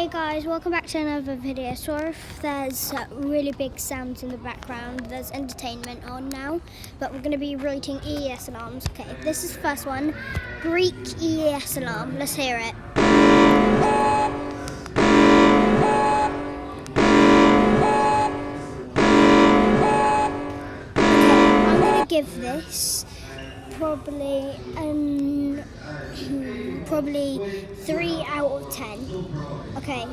Hey guys, welcome back to another video. Sorry if there's really big sounds in the background. There's entertainment on now, but we're going to be rating EAS alarms. Okay, this is the first one. Greek EAS alarm. Let's hear it. Okay, I'm going to give this probably 3 out of 10. Okay,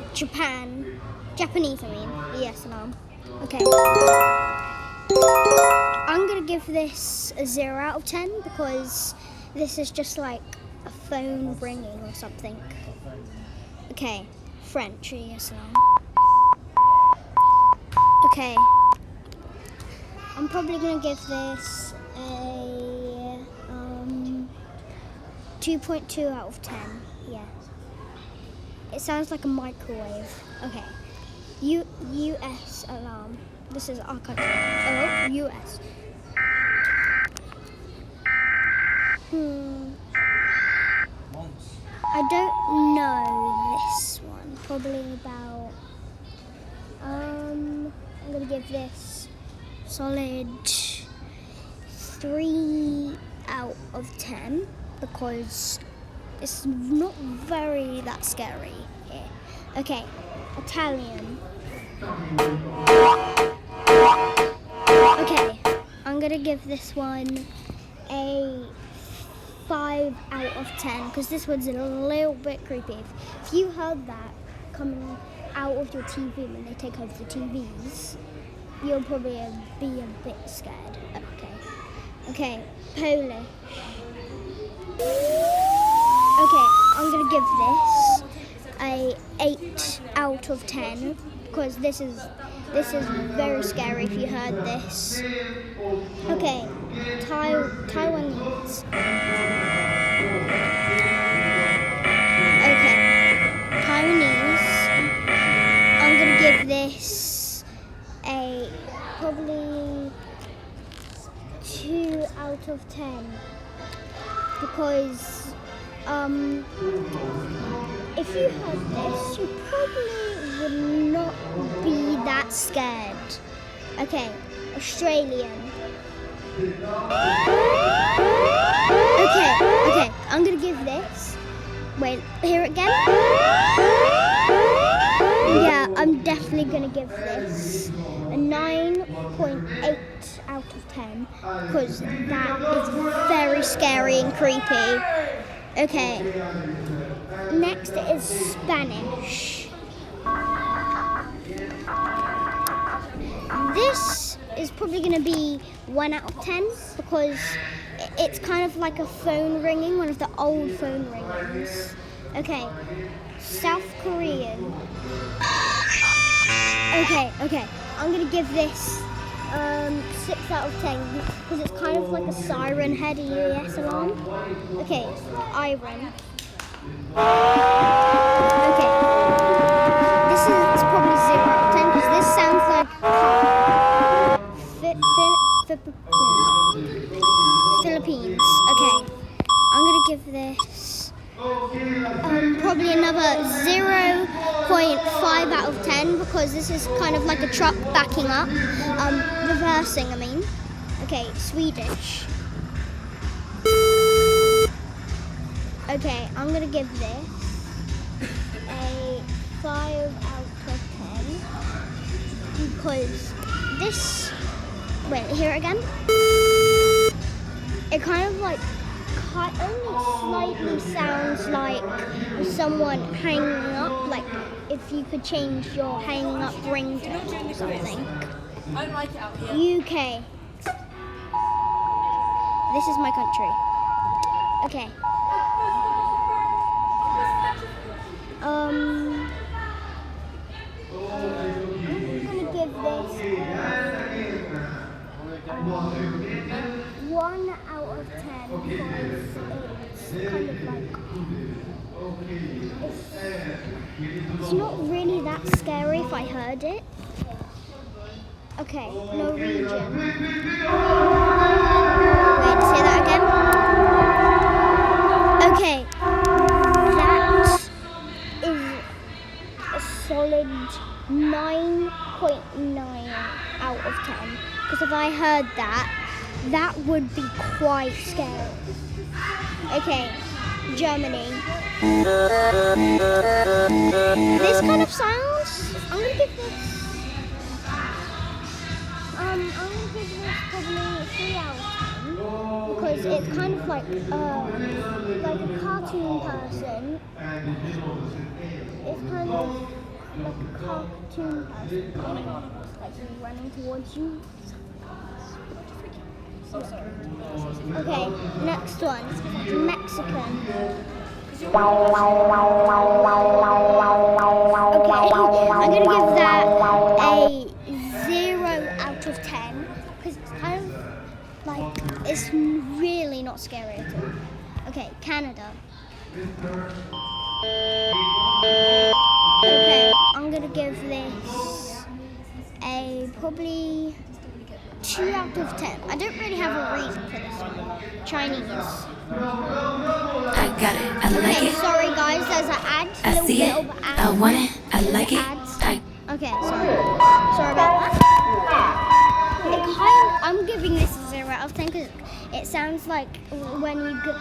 Japanese EAS alarm. Okay, I'm gonna give this a 0 out of 10 because this is just like a phone ringing or something. Okay, French EAS alarm. Okay, I'm probably gonna give this a 2.2 out of 10. Yeah. It sounds like a microwave. Okay. US alarm. This is our country. Oh, US. I don't know this one. Probably about I'm gonna give this solid 3 out of 10 because it's not very that scary here. Okay, Italian. Okay, I'm gonna give this one a 5 out of 10 because this one's a little bit creepy. If you heard that coming out of your TV when they take over the TVs, you'll probably be a bit scared. Okay, Polish. Okay, I'm gonna give this a 8 out of 10 because this is very scary if you heard this. Okay, Taiwanese. Okay, Taiwanese. I'm gonna give this a probably 2 out of 10 because if you heard this, you probably would not be that scared. Okay, Australian. Okay, I'm gonna give this. Wait, hear it again? Yeah, I'm definitely gonna give this a 9.8 out of 10 because that is very scary and creepy. Okay, next is Spanish. This is probably going to be 1 out of 10 because it's kind of like a phone ringing, one of the old phone ringings. Okay, South Korean. Okay, I'm going to give this 6 out of 10 because it's kind of like a siren head EAS alarm. Okay, Iran. Okay, this is probably 0 out of 10 because this sounds like Philippines. Okay, I'm gonna give this probably another 0.5 out of 10 because this is kind of like a truck backing up, reversing. Okay, Swedish. Okay, I'm gonna give this a 5 out of 10 because this. Wait, hear it again? It kind of like only slightly sounds like someone hanging up, like if you could change your hanging up ringtone or something. I don't like it out here. UK. This is my country. Okay. I'm gonna give this 1 out of 10 because it's kind of like it's not really that scary if I heard it. Okay, Norwegian. Wait, say that again. Okay, that is solid 9.9 out of 10. Because if I heard that, that would be quite scary. Okay, Germany. This kind of sounds, I'm gonna give this probably 3 out of 10 because it's kind of like a cartoon person. It's kind of like a cartoon person, like running towards you. Okay, next one, Mexican. Okay, I'm gonna give that a 0 out of 10 because it's kind of like, it's really not scary at all. Okay, Canada. Okay, I'm gonna give this a probably 2 out of 10. I don't really have a reason for this one. Chinese. I got it. I like Okay, it. sorry guys, there's an ad. I see it. I want it. I like it. Ads. I Okay, sorry about that. I'm giving this a 0 out of 10 because it sounds like when you go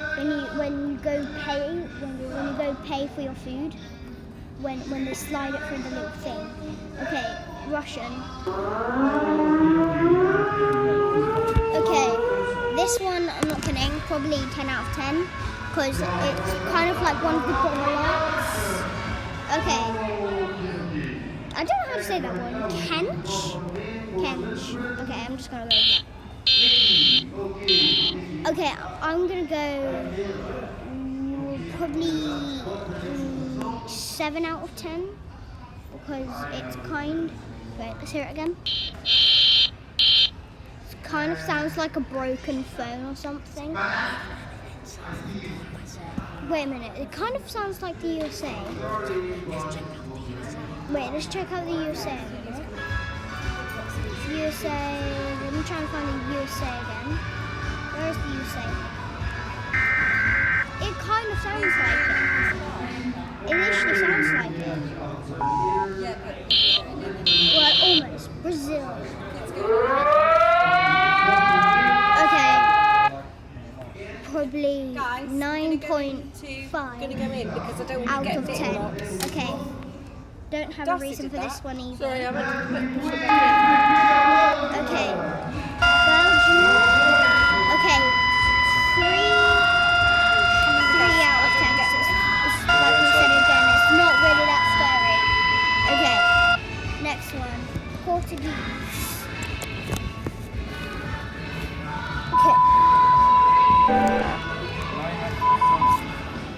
pay for your food, when they slide it through the little thing. Okay, Russian. Okay, this one I'm not kidding, probably 10 out of 10 because it's kind of like one of the ball lights. Okay, I don't know how to say that one. Kench. Okay, I'm just gonna go with that. Okay, I'm gonna go probably 7 out of 10 because it's kind. Wait, let's hear it again. It kind of sounds like a broken phone or something. Wait a minute, it kind of sounds like the USA. Wait, let's check out the USA. USA, let me try and find the USA again. Where is the USA? It kind of sounds like it. It literally sounds like it. Well, almost. Brazil. Okay. Probably 9.5 out of 10. Okay. Don't have a reason for this one either. Sorry, I meant to push it back Okay. Belgium. Okay. 3 out of 10. It's like we said again, it's not really that scary. Okay. Next one. Portuguese.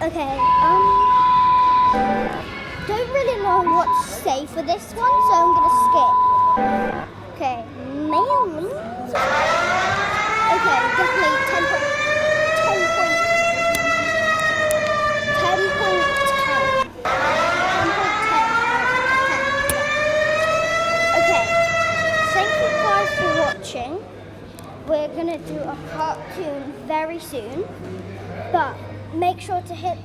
Okay. Don't really know what to say for this one, so I'm gonna skip. Okay, mayonnaise. Okay, definitely 10. Okay, thank you guys for watching. We're gonna do a cartoon very soon, but make sure to hit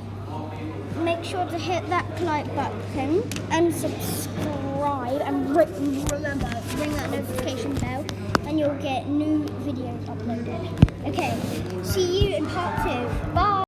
that like button and subscribe and remember ring that notification bell and you'll get new videos uploaded. Okay, see you in part 2. Bye.